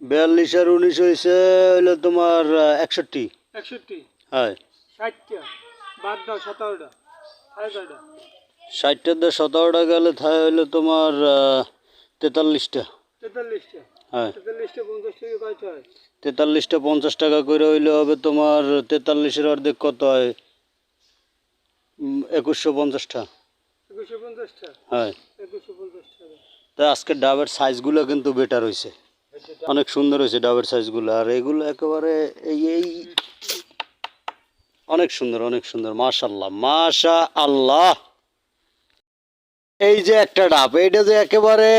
42 আর 19 হয়েছে হইলো তোমার 61। 61 হ্যাঁ 60টা বাদ দাও 17টা 60টার দিয়ে 17টা গেলে তাই হইলো তোমার 43টা। 43টা হ্যাঁ 43টা 50 টাকা কয়টা হয়? 43টা 50 টাকা করে হইলে হবে তোমার 43-এর অর্ধেক কত হয়? 2150টা। 2150টা হ্যাঁ 2150 টাকা। তাই আজকে ডাবের সাইজগুলো কিন্তু বেটার হয়েছে, অনেক সুন্দর হয়েছে ডাবের সাইজগুলো। আর এগুলো একেবারে এই অনেক সুন্দর অনেক সুন্দর, মাশাআল্লাহ মাশাআল্লাহ। এই যে একটা ডাব, এইটা যে একেবারে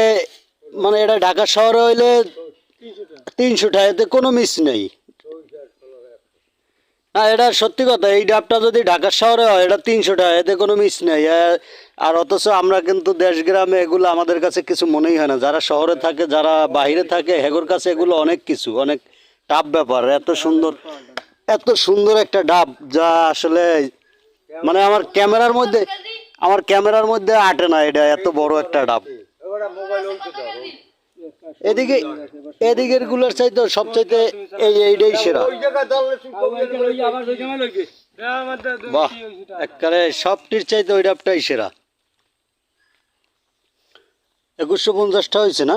মানে এটা ঢাকা শহরে হইলে 300 টাকা, এতে কোনো মিস নেই। না এটা সত্যি কথা, এই ডাবটা যদি ঢাকা শহরে হয় এটা 300 টাকা, এতে কোনো মিস নেই। আর অথচ আমরা কিন্তু দেশ গ্রামে এগুলো আমাদের কাছে কিছু মনেই হয় না। যারা শহরে থাকে, যারা বাইরে থাকে, হেগোর কাছে এগুলো অনেক কিছু, অনেক টাফ ব্যাপার। এত সুন্দর একটা ডাব যা আসলে মানে আমার ক্যামেরার মধ্যে আটে না। এটা এত বড় একটা ডাব। এদিকে এদিকের গুলোর চাইতে সবচাইতে এইটাই সেরা। বাহ, একবারে সবটির চাইতে ওই ডাবটাই সেরা। 2150টা হয়েছে না?